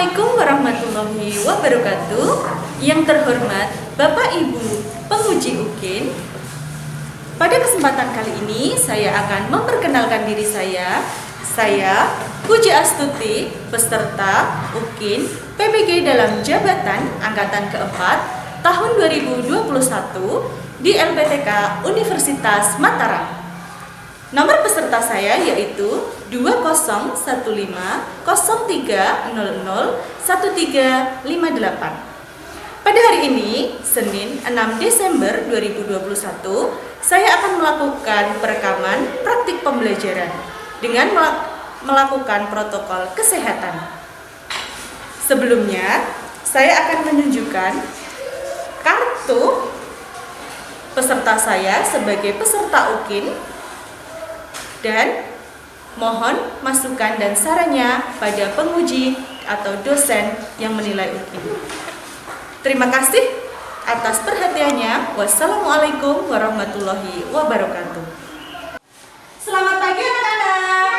Assalamualaikum warahmatullahi wabarakatuh. Yang terhormat Bapak Ibu penguji UKIN, pada kesempatan kali ini saya akan memperkenalkan diri saya. Saya Puji Astuti, peserta UKIN PBG dalam jabatan angkatan keempat tahun 2021 di LPTK Universitas Mataram. Nomor peserta saya yaitu 201503001358. Pada hari ini, Senin 6 Desember 2021, saya akan melakukan perekaman praktik pembelajaran dengan melakukan protokol kesehatan. Sebelumnya, saya akan menunjukkan kartu peserta saya sebagai peserta UKIN dan mohon masukan dan sarannya pada penguji atau dosen yang menilai UKIN. Terima kasih atas perhatiannya. Wassalamualaikum warahmatullahi wabarakatuh. Selamat pagi anak-anak.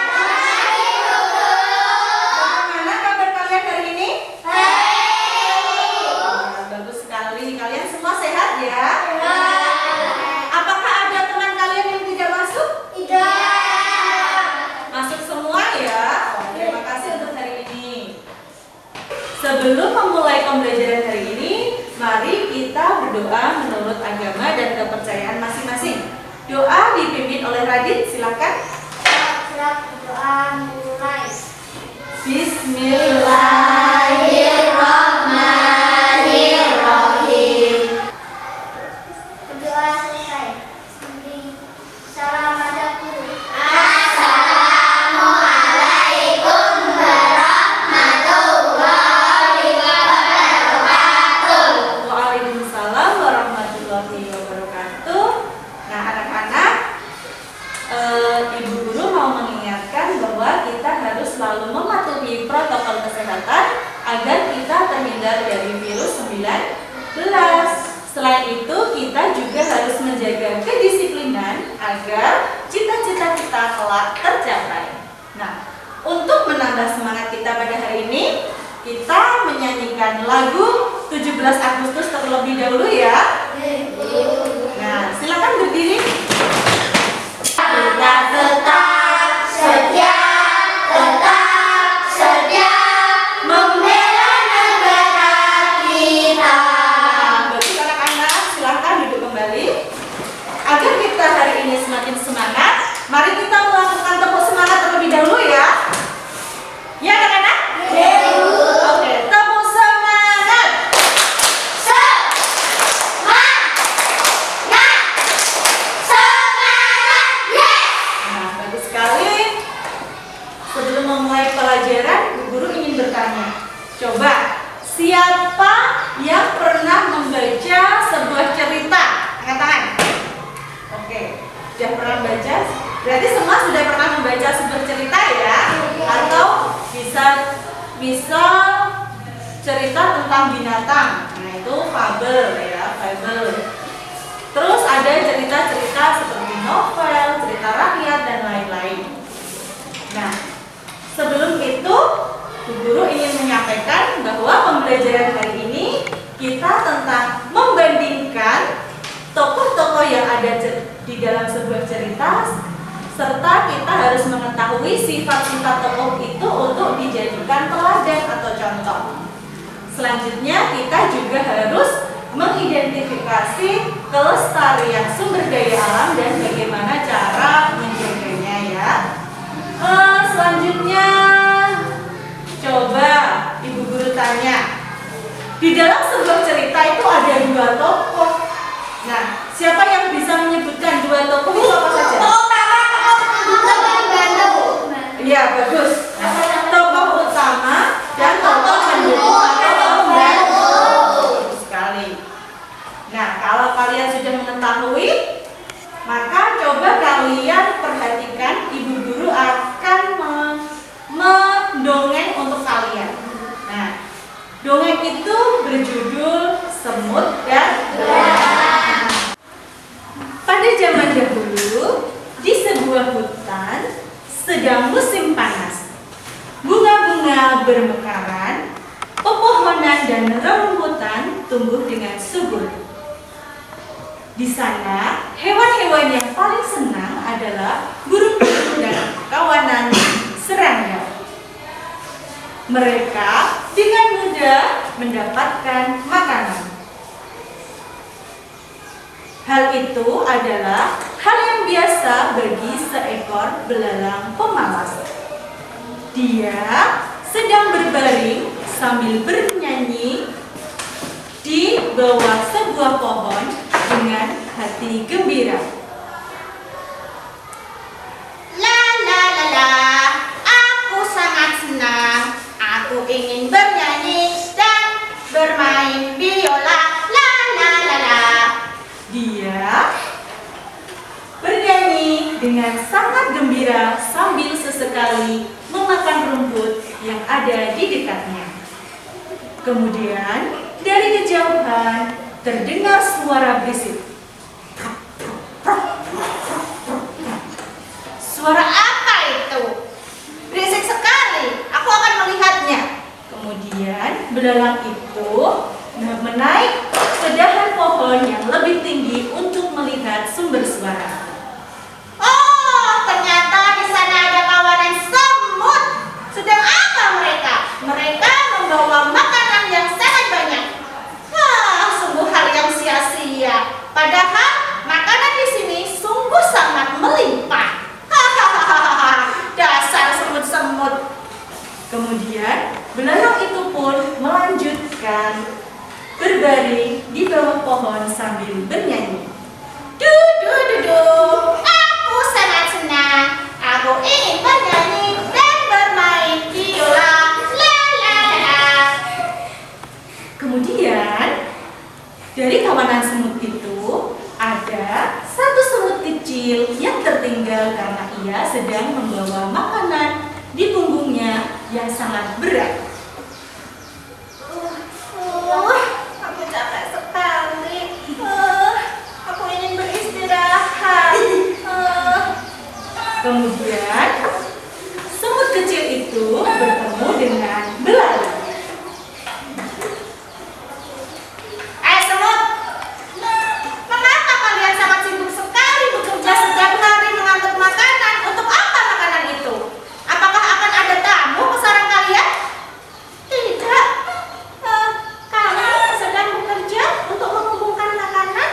Bagaimana kabar kalian hari ini? Baik. Bagus sekali. Kalian semua sehat ya? Apakah ada teman kalian yang tidak masuk? Tidak. Masuk semua ya. Terima kasih untuk hari ini. Sebelum memulai pembelajaran hari ini, mari kita berdoa menurut agama dan kepercayaan masing-masing. Doa dipimpin oleh Radit, silakan. Doa mulai. Bismillahirrahmanirrahim. Doa selesai. Assalamualaikum. Assalamualaikum warahmatullahi wabarakatuh. Waalaikumsalam warahmatullahi wabarakatuh. Nah, anak-anak, Ibu Guru mau mengingatkan bahwa kita harus selalu mematuhi protokol kesehatan agar kita terhindar dari virus 19. Selain itu, kita juga harus menjaga kedisiplinan agar cita-cita kita kelak tercapai. Nah, untuk menambah semangat kita pada hari ini, kita menyanyikan lagu 17 Agustus terlebih dahulu ya. Nah, silakan berdiri. Kita tetap setia membela negara kita. Bagus anak-anak, silahkan duduk kembali. Agar kita hari ini semakin semangat, mari kita melakukan tepuk semangat terlebih dahulu ya. Ya anak-anak? Oke, tepuk semangat. Nah, bagus sekali. Sebelum memulai pelajaran, Bu Guru ingin bertanya. Coba, siapa yang pernah membaca sebuah cerita? Angkat tangan. Oke, sudah pernah baca? Berarti semua sudah pernah membaca sebuah cerita ya? Atau bisa cerita tentang binatang. Nah, itu fabel ya, fabel. Terus ada cerita-cerita seperti novel, cerita rakyat dan lain-lain. Nah, sebelum itu, Bu Guru ingin menyampaikan bahwa pembelajaran hari ini kita tentang membandingkan tokoh-tokoh yang ada di dalam sebuah cerita, serta kita harus mengetahui sifat-sifat tokoh itu untuk dijadikan teladan atau contoh. Selanjutnya, kita juga harus mengidentifikasi kelestarian sumber daya alam dan bagaimana cara menjaganya ya. Selanjutnya, coba Ibu Guru tanya, di dalam sebuah cerita itu ada dua tokoh. Nah, siapa yang bisa menyebutkan dua tokoh itu apa saja? Iya, bagus. Tokoh utama dan tokoh pendukung atau pembantu. Bagus sekali. Nah, kalau kalian sudah mengetahui, maka coba kalian perhatikan Ibu Guru akan mendongeng untuk kalian. Nah, dongeng itu berjudul Semut dan Belang. Pada zaman dahulu, di sebuah hutan sedang musim panas. Bunga-bunga bermekaran pepohonan dan rerumputan tumbuh dengan subur. Di sana, hewan-hewan yang paling senang adalah burung-burung dan kawanan serangga. Mereka dengan mudah mendapatkan makanan. Hal itu adalah hal yang biasa bagi seekor belalang pemalas. Dia sedang berbaring sambil bernyanyi di bawah sebuah pohon dengan hati gembira. La la la la, aku sangat senang. Aku ingin bernyanyi dan bermain biola. La la la la. Dia bernyanyi dengan sangat gembira sambil sesekali memakan rumput yang ada di dekatnya. Kemudian dari kejauhan terdengar suara berisik. Suara apa itu? Berisik sekali. Aku akan melihatnya. Kemudian belalang itu menaik ke dahan pohon yang lebih tinggi untuk melihat sumber suara. Oh, ternyata di sana ada kawanan semut. Sedang apa mereka? Mereka membawa makanan yang sangat banyak. Sungguh hal yang sia-sia. Padahal makanan di sini sungguh sangat melimpah. Dasar semut-semut. Kemudian belalang itu pun melanjutkan berbaring di bawah pohon sambil bernyanyi. Du, aku sangat senang. Aku ingin bernyanyi dan bermain biola. La la la. Kemudian dari kawanan semut itu ada satu semut kecil yang tertinggal karena ia sedang membawa makanan di punggungnya yang sangat berat. Aku capek sekali. Aku ingin beristirahat. Kemudian semut kecil itu bertemu dengan belalang. Semut, mengapa kalian sangat sibuk sekali bekerja setiap hari mengangkut makanan? Untuk apa makanan itu? Apakah akan ada tamu ke sarang kalian? Tidak. Kami sedang bekerja untuk mengumpulkan makanan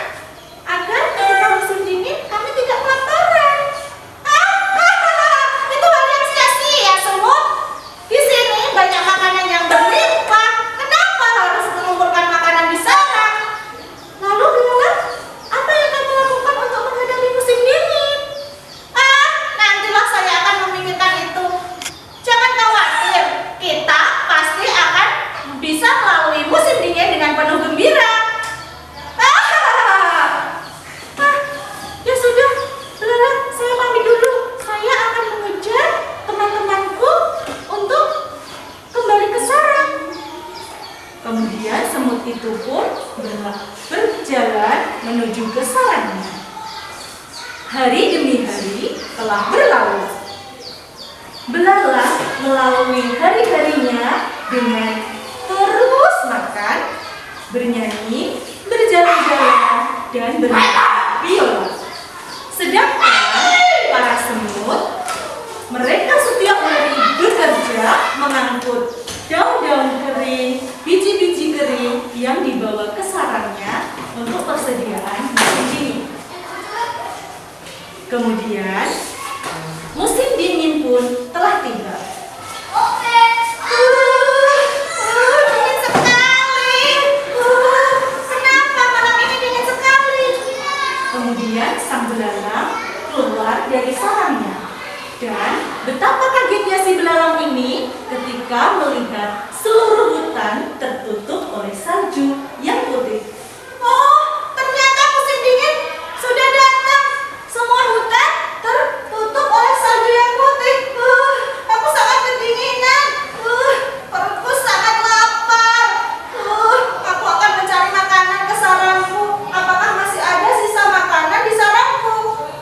agar ketika musim dingin kami tidak kelaparan. Itu hal yang sia-sia, semut. Di sini banyak makanan yang berlimpah. Kenapa harus mengumpulkan makanan di sarang? Lalu belalang, apa yang kamu lakukan untuk menghadapi musim dingin? Nantilah saya akan memikirkan itu. Jangan khawatir, kita pasti akan bisa melalui musim dingin dengan penuh gembira. Ya sudah, belalang, saya pamit dulu. Saya akan mengejar teman-temanku untuk kembali ke sarang. Kemudian semut itu pun berjalan menuju ke sarangnya. Hari demi hari telah berlalu. Belalang melalui hari-harinya dengan terus makan, bernyanyi, berjalan-jalan, dan bermain biola. Sedangkan para semut, mereka setiap hari bekerja mengangkut daun-daun kering, biji-biji kering yang dibawa ke sarangnya untuk persediaan musim dingin. Kemudian, musim dingin pun telah tiba. Dingin sekali. Kenapa malam ini dingin sekali? Kemudian sang belalang keluar dari sarangnya. Dan betapa kagetnya si belalang ini ketika melihat seluruh hutan tertutup oleh salju yang putih. Oh, ternyata musim dingin sudah datang. Semua hutan tertutup oleh salju yang putih. Aku sangat kedinginan. Perutku sangat lapar. Aku akan mencari makanan ke sarangku. Apakah masih ada sisa makanan di sarangku?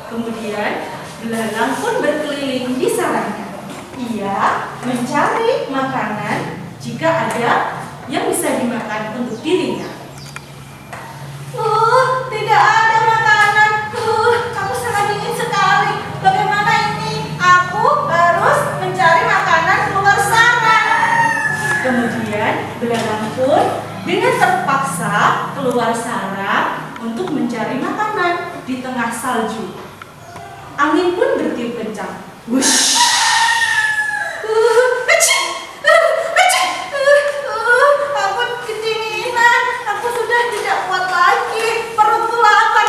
Kemudian belalang pun berkeliling di sarangnya. Ia mencari makanan jika ada yang bisa dimakan untuk dirinya. Tidak ada makanan. Aku sangat dingin sekali. Bagaimana ini? Aku harus mencari makanan keluar sarang. Kemudian belalang pun dengan terpaksa keluar sarang untuk mencari makanan di tengah salju. Angin pun bertiup kencang. Wush! Aku kedinginan. Aku sudah tidak kuat lagi. Perutku lapar.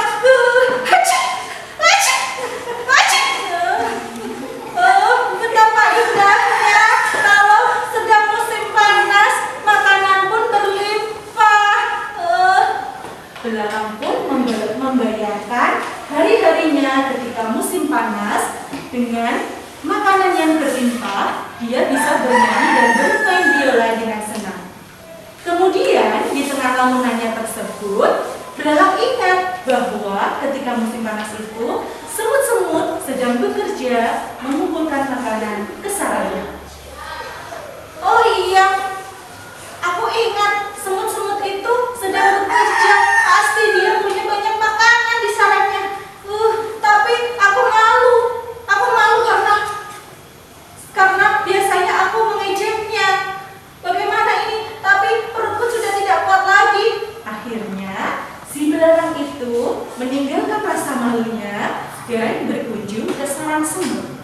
Betapa indahnya kalau sedang musim panas, makanan pun berlimpah. Belalang pun membayangkan hari-harinya ketika musim panas dengan makanan yang berlimpah, dia bisa bernyanyi dan bermain biola dengan senang. Kemudian di tengah lamunannya tersebut, belalang ingat bahwa ketika musim panas itu, semut-semut sedang bekerja mengumpulkan makanan ke sarangnya. Oh iya, aku ingat semut-semut itu sedang bekerja. Pasti dia punya banyak makanan di sarangnya. Tapi aku malu. Aku malu karena biasanya aku mengejeknya. Bagaimana ini? Tapi perutku sudah tidak kuat lagi. Akhirnya, si belalang itu meninggalkan rasa malunya dan berkunjung ke sarang semut.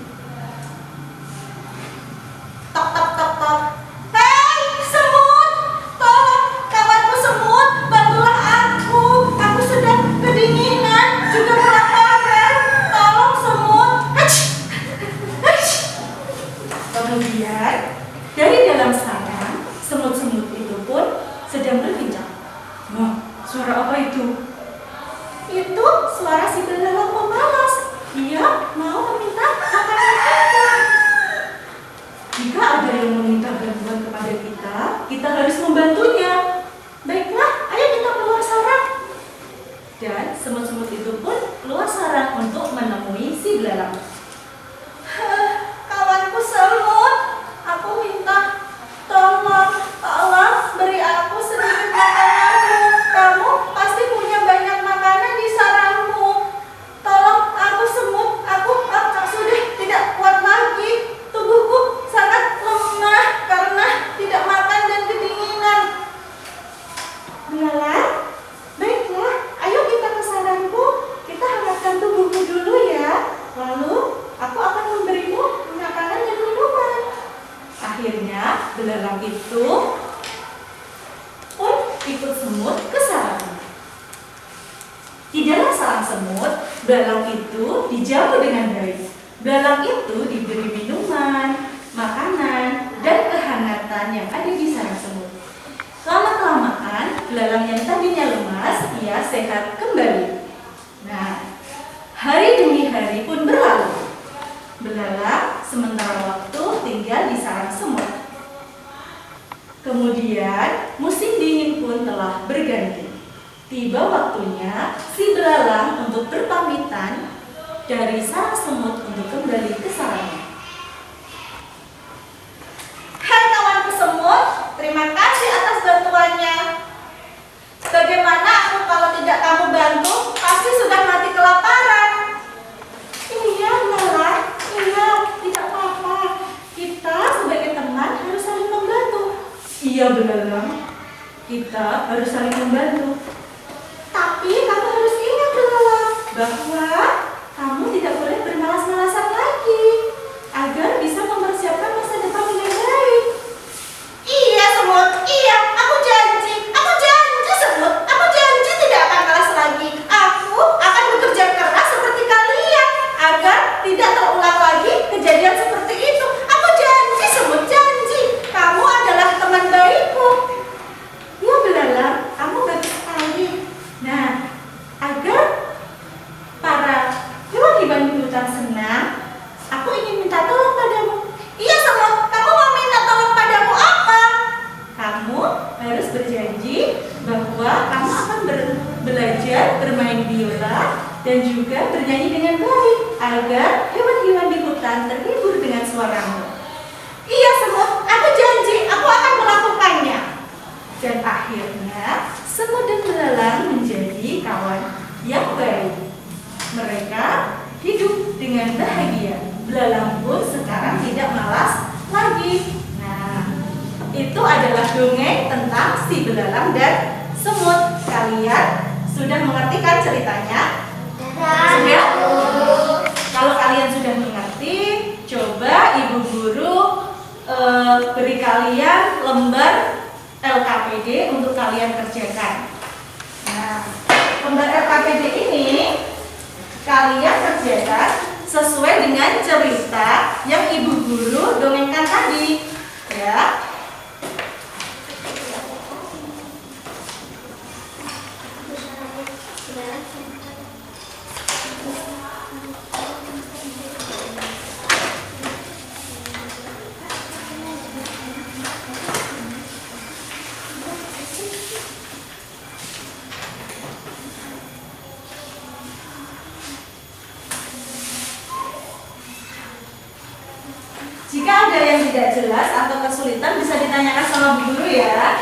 Tok tok tok tok. Hei semut, tolong kawanku semut, bantulah aku. Aku sedang kedinginan, juga kelaparan. Tolong semut. Kemudian, dari dalam sarang, semut-semut itu pun sedang berbincang. Wah, suara apa itu? Itu suara si belalang pemalas. Dia mau meminta makanan kita. Jika ada yang meminta bantuan kepada kita, kita harus membantunya. Baiklah, ayo kita keluar sarang. Dan semut-semut itu pun keluar sarang untuk menemui si belalang. Kawanku semut, aku minta tolong beri aku sedikit makananmu. Kamu pasti punya banyak makanan di sarangmu. Tolong aku semut, aku sudah tidak kuat lagi. Tubuhku sangat lemah karena tidak makan dan kedinginan. Belalang, baiklah, ayo kita ke sarangku. Kita hangatkan tubuhmu dulu ya. Lalu, aku akan memberimu makanan dan minuman. Akhirnya, belalang itu pun ikut semut ke sarangnya. Di dalam sarang semut, belalang itu dijamu dengan baik. Belalang itu diberi minuman, makanan, dan kehangatan yang ada di sarang semut. Lama-kelamaan, belalang yang tadinya lemas, ia sehat kembali. Nah, hari demi hari pun berlalu. Belalang sementara waktu tinggal di sarang semut. Kemudian, musim dingin pun telah berganti. Tiba waktunya si belalang untuk berpamitan dari sarang semut untuk kembali ke sarangnya. Hai kawanku semut, terima kasih atas bantuannya. Bagaimana aku kalau tidak kamu bantu, pasti sudah mati kelaparan. Iya, belalang. Iya, tidak apa-apa. Kita sebagai teman harus saling membantu. Iya, belalang. Kita harus saling membantu. Tapi kamu harus ingat belalang, Bahwa kamu tidak boleh bermalas-malasan lagi agar bisa mempersiapkan masa depan dengan baik. iya semut, iya, aku janji semut, aku janji tidak akan malas lagi. Aku akan bekerja keras seperti kalian agar tidak terulang lagi kejadian seperti itu. Aku janji semut, janji. Kamu adalah teman baikku. Ya belalang, kamu bagus sekali. Nah, agar para hewan-hewan di hutan senang, aku ingin minta tolong padamu. Iya semut, kamu mau minta tolong padamu apa? Kamu harus berjanji bahwa kamu akan belajar bermain biola dan juga bernyanyi dengan baik agar hewan-hewan di hutan terhibur dengan suaramu. Iya semut, aku janji, aku akan melakukannya. kawan yang baik. Mereka hidup dengan bahagia. Belalang pun sekarang tidak malas lagi. Nah, itu adalah dongeng tentang si belalang dan semut. Kalian sudah mengerti kan ceritanya? Sudah? Kalau kalian sudah mengerti, coba ibu guru beri kalian lembar LKPD untuk kalian kerjakan. Nah, lembar LKPD ini kalian kerjakan sesuai dengan cerita yang ibu guru dongengkan tadi, ya. Jika ada yang tidak jelas atau kesulitan bisa ditanyakan sama Bu Guru ya.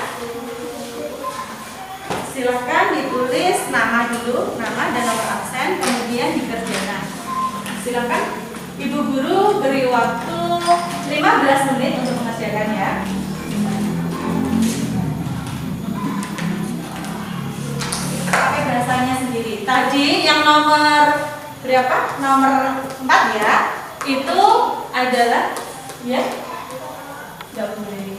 Silahkan ditulis nama dulu, nama dan nomor absen, kemudian dikerjakan. Silahkan Ibu Guru beri waktu 15 menit untuk mengerjakannya. Pakai bahasanya sendiri. Tadi yang nomor berapa? Nomor 4 ya. Itu adalah ya, nggak boleh.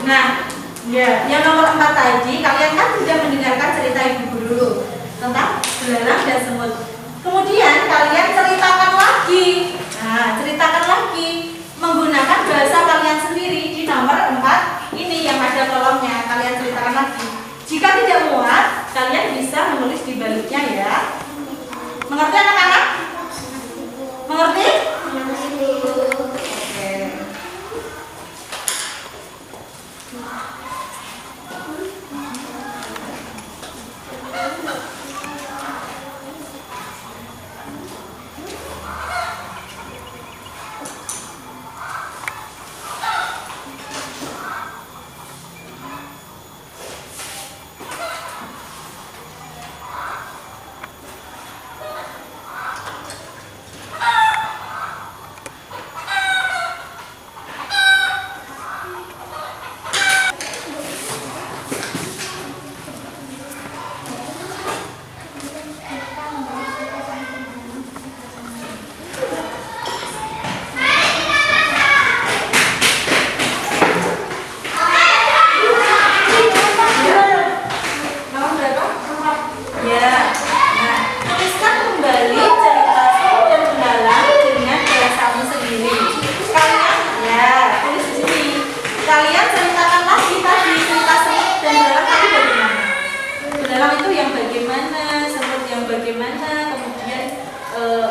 Nah, ya, yang nomor 4 tadi kalian kan sudah mendengarkan cerita ibu guru tentang belalang dan semut. Kemudian kalian ceritakan lagi. Nah, ceritakan lagi menggunakan bahasa kalian sendiri di nomor 4 ini yang ada kolomnya. Kalian ceritakan lagi. Jika tidak muat, kalian bisa menulis di baliknya ya. Mengerti anak-anak? Mengerti?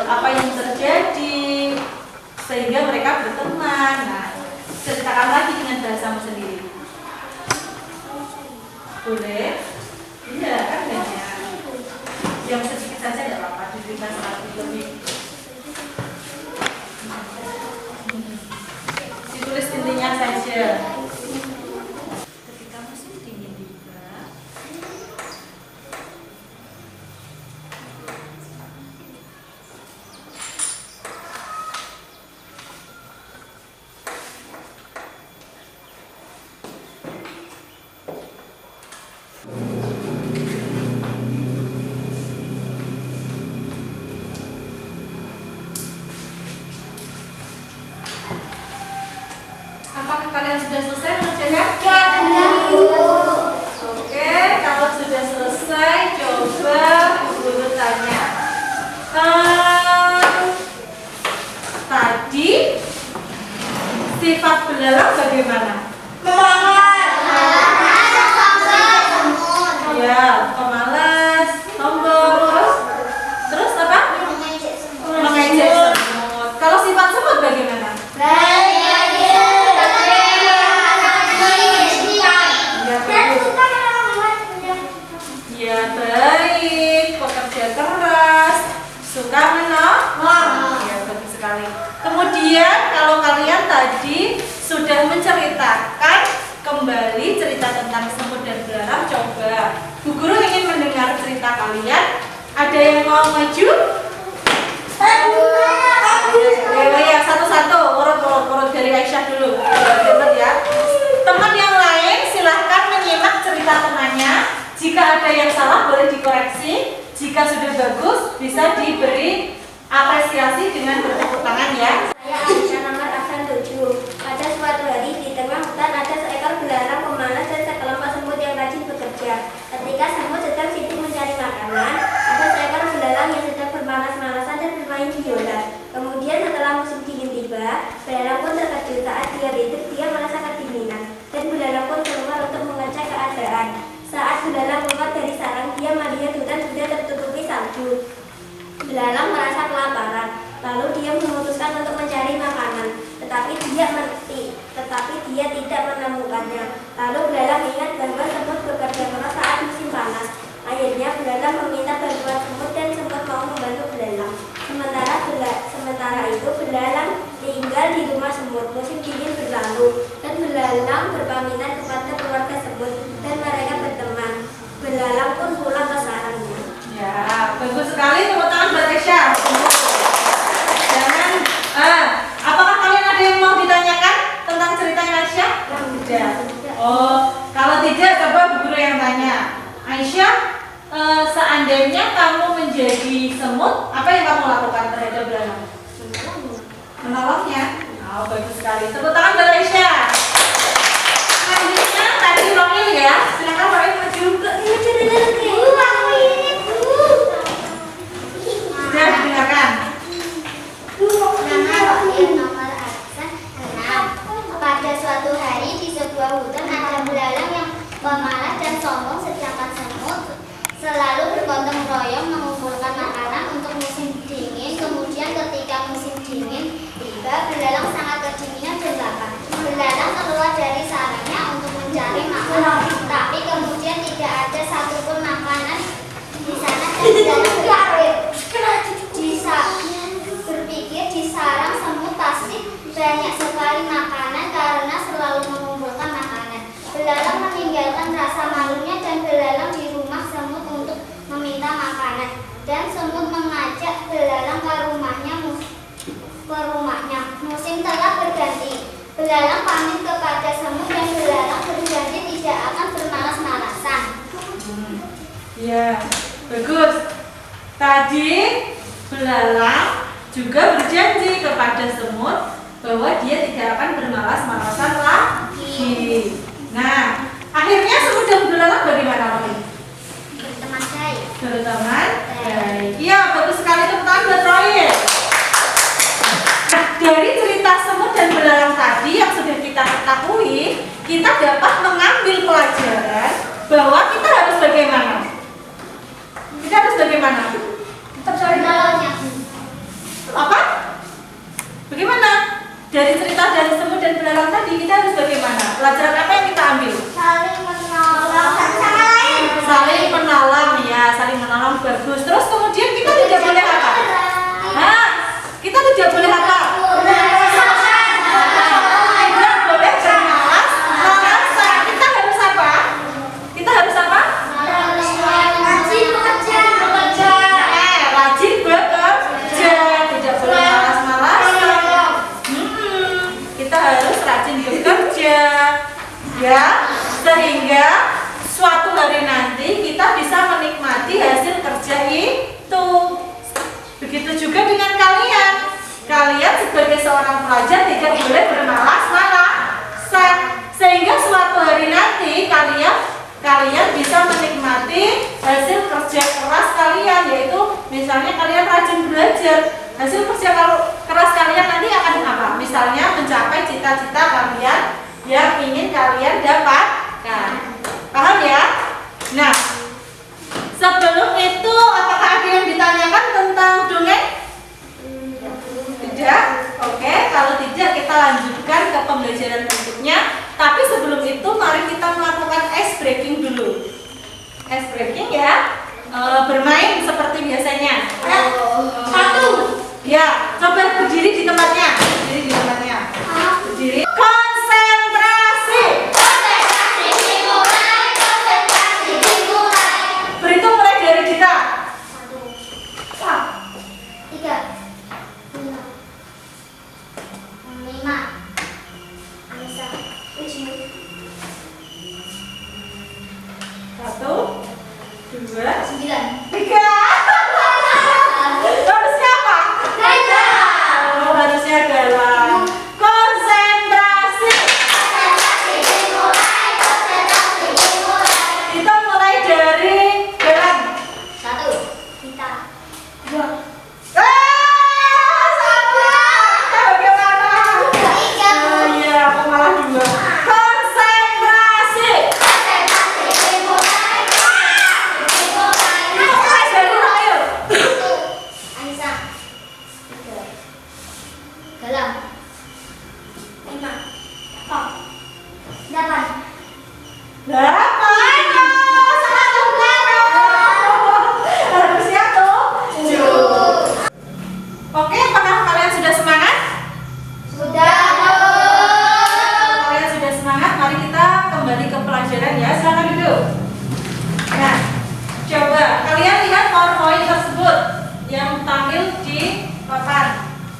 Apa yang terjadi sehingga mereka berteman. Nah, ceritakan lagi dengan bahasamu sendiri. Boleh? Iya, kan banyak. Yang sedikit saja tidak apa-apa, diberikan lebih. Ditulis intinya saja. Ketika musim dingin tiba, apakah kalian sudah selesai mengerjakan? Oke, kalau sudah selesai, coba guru tanya. Tadi sifat belalang bagaimana? Ya, pemalas, sombong, terus apa? Mengejek semut. Kalau sifat semut bagaimana? Ya, baik, pekerja keras, suka menolong. Ya, bagus sekali. Kemudian kalau kalian tadi sudah menceritakan kembali cerita tentang semut dan belalang, coba Bu Guru ingin mendengar mendengar cerita kalian. Ada yang mau maju? Ya, satu-satu, urut dari Aisyah dulu. Lihat ya. Teman yang lain silahkan menyimak cerita temannya. Jika ada yang salah boleh dikoreksi. Jika sudah bagus bisa diberi apresiasi dengan bertepuk tangan ya. Saya Aisyah nomor absen 7. Pada suatu hari di tengah hutan ada seekor belalang pemalas dan sekelompok semut yang rajin bekerja. Ketika semut sedang sibuk mencari makanan, ada seekor belalang yang sedang bermalas-malasan dan bermain biola. Kemudian setelah musim dingin tiba, belalang pun terkejut. Saat dia tidur, dia merasa kedinginan dan belalang pun keluar untuk mengecek keadaan. Saat belalang keluar dari sarang, dia melihat hutan sudah tertutupi salju. Belalang merasa kelaparan, lalu dia memutuskan untuk mencari makanan, tetapi dia tidak menemukannya. Lalu belalang ingat bahwa semut bekerja keras saat musim panas. Akhirnya belalang meminta bantuan semut dan semut mau membantu belalang. Sementara itu belalang tinggal di rumah semut. Musim dingin berlalu dan belalang berpamitan kepada keluarga semut dan mereka berteman. Belalang pun pulang ke sarangnya. Ya, bagus sekali, tepuk tangan buat Aisyah. Jangan, apakah kalian ada yang mau ditanyakan tentang ceritanya Aisyah? Tidak. Oh, kalau tidak coba Bu Guru yang tanya. Aisyah, seandainya kamu menjadi semut, apa yang kamu lakukan terhadap belalang? Menolongnya. Oh, bagus sekali. Tepuk tangan buat Aisyah. Selanjutnya tadi Roil ya. Silakan Roil maju ke sudah didengarkan. Nama Roil nomor absen 6. Pada suatu hari di sebuah hutan ada belalang yang pemalas dan sombong, sedangkan semut selalu bergotong royong mengumpulkan makanan untuk musim dingin. Kemudian ketika musim dingin tiba, belalang sangat kedinginan dan lapar. Belalang keluar dari sarangnya untuk mencari makanan, tapi kemudian tidak ada satupun makanan di sana dan belalang berpikir di sarang semut pasti banyak sekali makanan karena selalu mengumpulkan makanan. Belalang meninggalkan rasa malunya dan belalang di rumah semut untuk meminta makanan. Dan semut mengajak belalang ke rumahnya. Musim telah berganti. Belalang pamit kepada semut dan belalang berjanji tidak akan bermalas-malasan. Ya, bagus. Tadi belalang juga berjanji kepada semut bahwa dia tidak akan bermalas-malasan lagi. Nah, akhirnya semut dan belalang bagaimana Roy? Berteman baik. Berteman baik. Iya, bagus sekali, tepuk tangan buat Roy. Nah, dari cerita semut dan belalang tadi yang sudah kita ketahui, kita dapat mengambil pelajaran bahwa kita harus bagaimana? Kita harus bagaimana? Tetap cari nolongnya. Apa? Bagaimana? Dari cerita dari semut dan belalang tadi kita harus bagaimana? Pelajaran apa yang kita ambil? Saling menolong satu sama lain. Saling menolong ya, saling menolong bagus. Terus kemudian kita tidak boleh apa? Nah, kita tidak boleh apa? Tidak boleh bermalas-malasan. Kita harus apa? Kita harus apa? Rajin bekerja. Rajin bekerja. Tidak boleh malas-malasan. Kita harus rajin bekerja, ya, sehingga suatu hari nanti kita bisa menikmati hasil kerja itu. Begitu juga dengan kalian. Kalian sebagai seorang pelajar tidak boleh bermalas-malasan, sehingga suatu hari nanti kalian bisa menikmati hasil kerja keras kalian, yaitu misalnya kalian rajin belajar. Hasil kerja keras kalian nanti akan apa? Misalnya mencapai cita-cita kalian yang ingin kalian dapatkan. Paham ya? Nah, sebelum itu apakah ada yang ditanyakan tentang dongeng? Tidak? Oke, kalau tidak kita lanjutkan ke pembelajaran berikutnya. Tapi sebelum itu mari kita melakukan ice breaking dulu. Ice breaking ya, bermain seperti biasanya. Satu. Ya, coba berdiri di tempatnya. Berdiri di tempatnya. Berdiri. Konsentrasi. Berhitung mulai 5. Anissa. 7. 1, 2, 9. 3. Harusnya apa? Oh, harusnya galang. Konsentrasi. Kita mulai dari galang. 1. Kita. 2. Bagaimana? 3. Oh iya, aku malah 2. Konsentrasi. Mulai dari ayo. Anissa. 3. Galang. 5. 8. 8. Harusnya tuh 7. Oke, apakah kalian sudah semangat? Sudah. Kalau kalian sudah semangat, mari kita kembali ke pelajaran ya. Silakan duduk. Nah, coba kalian lihat PowerPoint tersebut yang tampil di papan.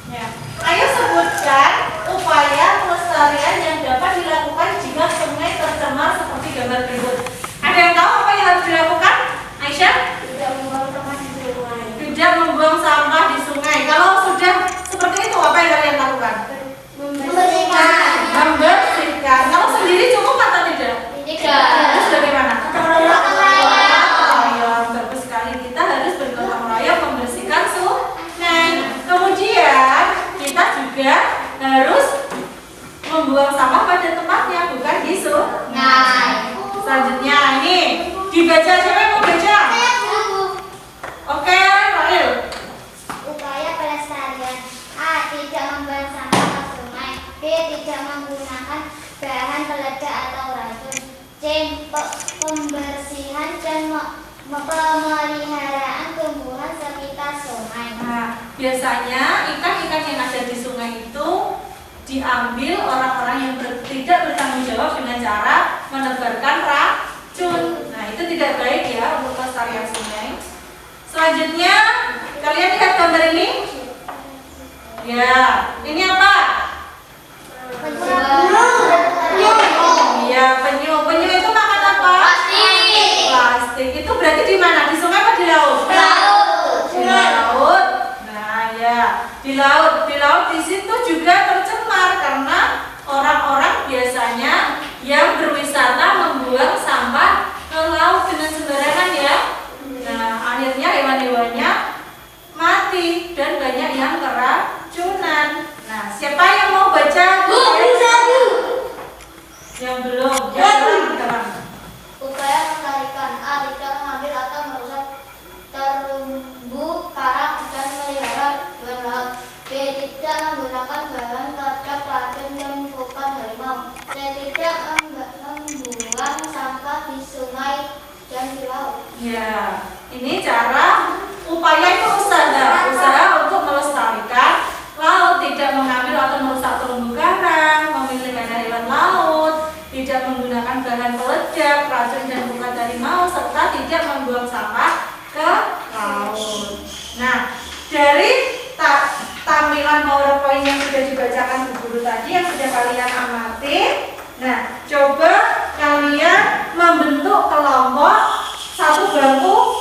Ya. Ayo sebutkan upaya pelestarian yang dapat dilakukan jika sungai tercemar seperti gambar berikut. Ada yang tahu apa yang harus dilakukan? Aisyah? Tidak membuang sampah di sungai. Tidak membuang sampah di sungai. Kalau sudah seperti itu, apa yang kalian lakukan? Membersihkan. Membersihkan. Kalau sendiri cukup atau tidak? Terus bagaimana? Oh ya, bagus sekali. Kita harus bergotong royong membersihkan sungai. Kemudian kita juga harus membuang sampah pada tempatnya, bukan di sungai. Selanjutnya ini dibaca, siapa yang mau baca? Oke, Rahel. Upaya pelestarian. A. Tidak membuang sampah ke sungai. B. Tidak menggunakan bahan peledak atau racun. C. Pembersihan dan pemeliharaan tumbuhan sekitar sungai. Nah, biasanya ikan-ikan yang ada di sungai itu diambil orang-orang yang tidak bertanggung jawab dengan cara menebarkan racun. Nah, itu tidak baik ya untuk pelestarian sungai. Selanjutnya, kalian lihat gambar ini? Ya, ini apa? Iya, penyu. Penyu itu makan apa? Plastik. Itu berarti di mana? Di sungai apa di laut? Di laut. Nah, ya, di laut. Di laut di situ juga tercemar karena orang-orang biasanya yang berwisata membuang sampah ke laut dengan sembarangan ya. Nah, akhirnya hewan-hewannya mati dan banyak yang keracunan. Nah, siapa yang mau baca? Yang belum. Upaya melestarikan. A. Tidak mengambil atau merusak terumbu karang dan melihara hewan laut. B. Tidak menggunakan bahan peledak racun dan bukan harimau. C. Tidak membuang sampah di sungai dan di laut. Ya, ini cara upaya itu usaha untuk melestarikan laut, tidak mengambil atau merusak terumbu karang, memelihara hewan laut, tidak menggunakan bahan peledak, racun dan bukan harimau, serta tidak membuang sampah ke laut. Nah, dari tampilan PowerPoint yang sudah dibacakan Bu Guru tadi yang sudah kalian amati, nah coba kalian membentuk kelompok satu bangku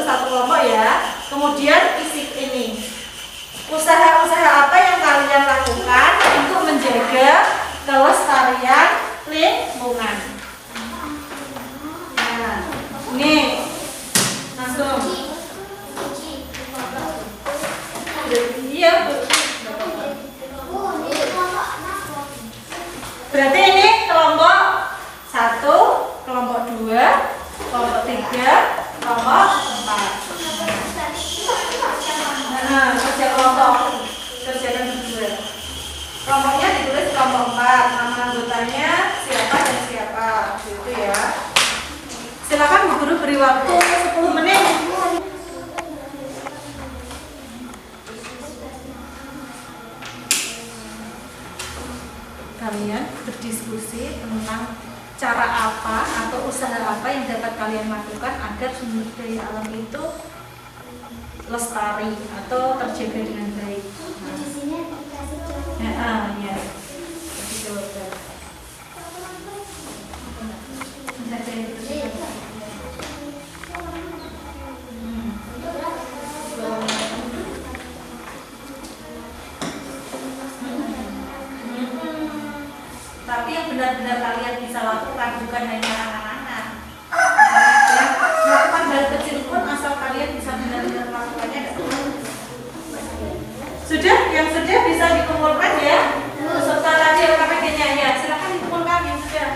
satu kelompok ya. Kemudian isi ini usaha-usaha apa yang kalian lakukan untuk menjaga kelestarian lingkungan. Nah, ini langsung. Iya, Bu. Berarti ini kelompok 1, kelompok 2, kelompok 3, kelompok 4. Nah, kerja kelompok kerjakan berdua. Kelompoknya ditulis kelompok 4. Nama anggotanya siapa dan siapa, gitu ya. Silakan Bu Guru beri waktu 10 menit. Kalian berdiskusi tentang cara apa atau usaha apa yang dapat kalian lakukan agar sumber daya alam itu lestari atau terjaga dengan baik. Di sini Ya. Jawaban. Tapi yang benar-benar kalian bisa lakukan bukan hanya anak-anak. Yang melakukan hal kecil pun asal kalian bisa benar-benar melakukannya. Sudah? Yang sudah bisa dikumpulkan ya? Beserta tadi LKPD-nya ya. Silakan dikumpulkan yang sudah.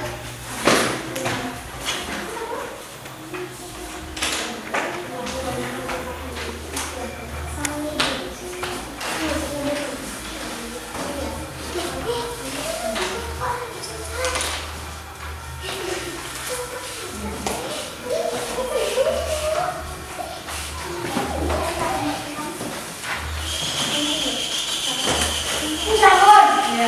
Ya.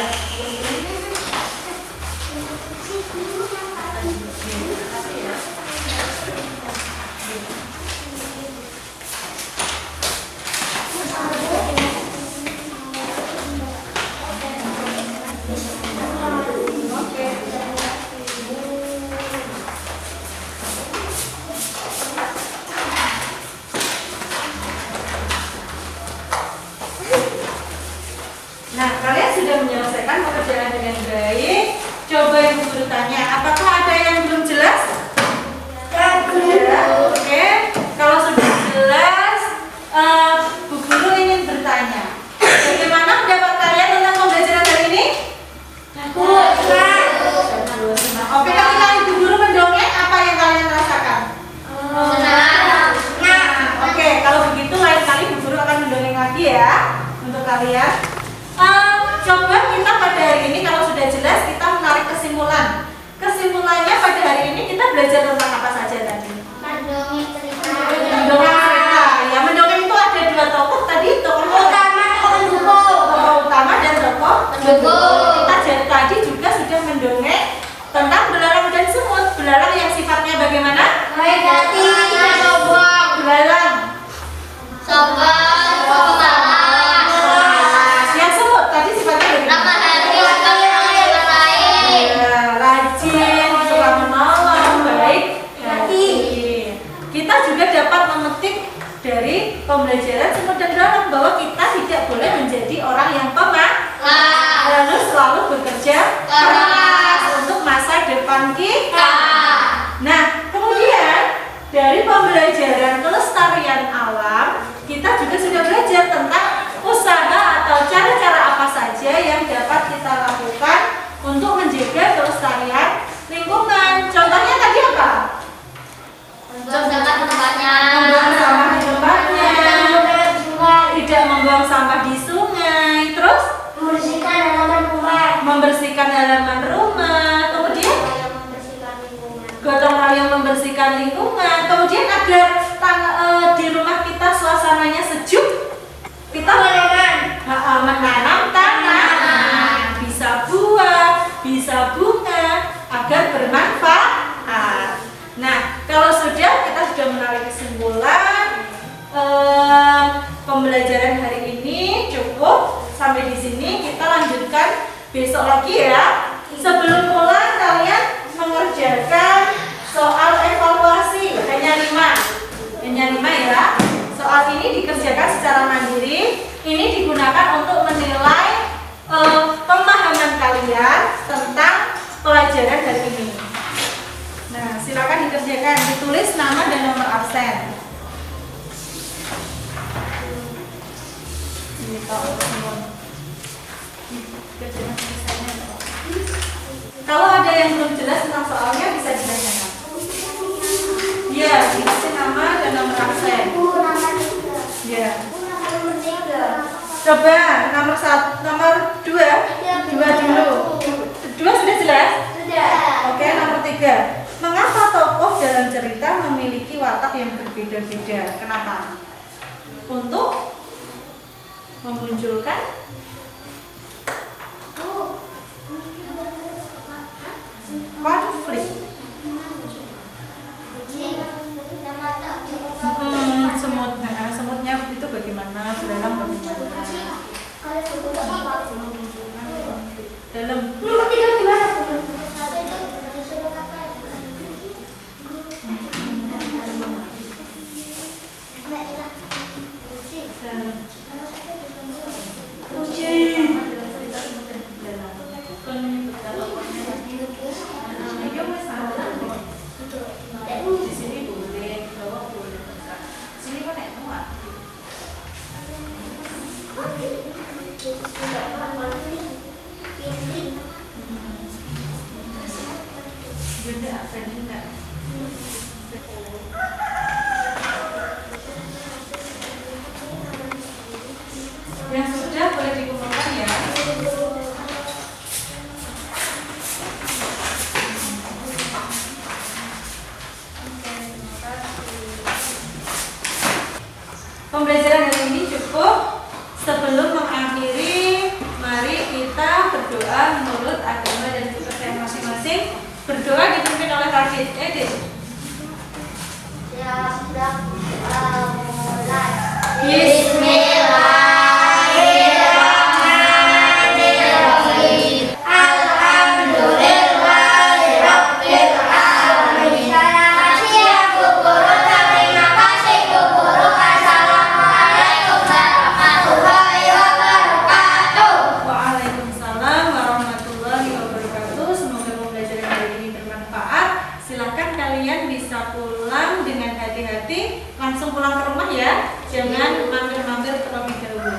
Nah, kalian sudah menyelesaikan pekerjaan dengan baik. Coba Ibu Guru tanya, apakah ada yang belum jelas? Ya, oke. Kalau sudah jelas, Bu Guru ingin bertanya, bagaimana pendapat kalian tentang pembelajaran hari ini? Bagus. Oke, ketika Ibu Guru mendongeng, apa yang kalian rasakan? Senang. Oke, kalau begitu lain kali Bu Guru akan mendongeng lagi ya untuk kalian. Coba kita pada hari ini kalau sudah jelas kita menarik kesimpulan. Kesimpulannya pada hari ini kita belajar tentang apa saja tadi? Mendongeng cerita. Mendongeng cerita. Ya, mendongeng itu ada dua tokoh tadi, tokoh Utama tokoh pendukung. tokoh utama dan tokoh Pendukung. Kita tadi juga sudah mendongeng tentang belalang dan semut. Belalang yang sifatnya bagaimana? Negatif. Sombong. Belalang. Sombong. Pemalas. Yang semut tadi sifatnya bagaimana? Ramah hati. Orang lain. Ya, rajin, suka menolong, baik hati. Kita juga dapat memetik dari pembelajaran semut dan belalang bahwa kita tidak boleh menjadi orang yang pemalas, harus selalu bekerja keras untuk masa depan kita. Nah, kemudian dari pembelajaran kelestarian alam, kita juga sudah belajar tentang usaha atau cara-cara apa saja yang dapat kita lakukan untuk menjaga kelestarian lingkungan. Contohnya tadi apa? Membuang sampah di tempatnya. Membuang sampah di tempatnya, tidak membuang sampah di sungai, terus Membersihkan halaman rumah. membersihkan halaman rumah, kemudian Membersihkan lingkungan. gotong royong membersihkan lingkungan, kemudian agar di rumah kita suasananya sejuk, kita menanam tanaman, bisa buah, bisa bunga, agar bermanfaat. Nah, kalau sudah kita sudah menarik kesimpulan, pembelajaran hari ini cukup sampai di sini. Kita lanjutkan besok lagi ya. Sebelum pulang kalian mengerjakan soal evaluasi hanya 5 ya. Soal ini dikerjakan secara mandiri. Ini digunakan untuk menilai pemahaman kalian tentang pelajaran hari ini. Nah, silakan dikerjakan, ditulis nama dan nomor absen. Ini Pak, semua. Dikerjakan tulisannya, Pak. Kalau ada yang belum jelas tentang soalnya bisa ditanyakan. Iya, dikasih nama dan nomor absen. Iya. Coba nomor 2 dulu. 2 sudah jelas? Oke, nomor 3. Mengapa tokoh dalam cerita memiliki watak yang berbeda-beda? Kenapa? Untuk memunculkan konflik. Semutnya itu bagaimana? Belalang bagaimana? Bunda, Freddy enggak? Yang sudah boleh dikumpulkan ya. Pembelajaran hari ini cukup. Sebelum mengakhiri, mari kita berdoa menurut agama dan kepercayaan masing-masing. Berdoa dipimpin oleh Radit. Edit. Ya, sudah mulai. Bismillahirrahmanirrahim. Alhamdulillahirabbil alamin. Terima kasih guru. Assalamualaikum warahmatullahi wabarakatuh. Waalaikumsalam warahmatullahi wabarakatuh. Semoga pembelajaran hari ini bermanfaat. Silakan kalian bisa pulang dengan hati-hati. Langsung pulang ke rumah ya. Jangan mampir-mampir terlebih dahulu.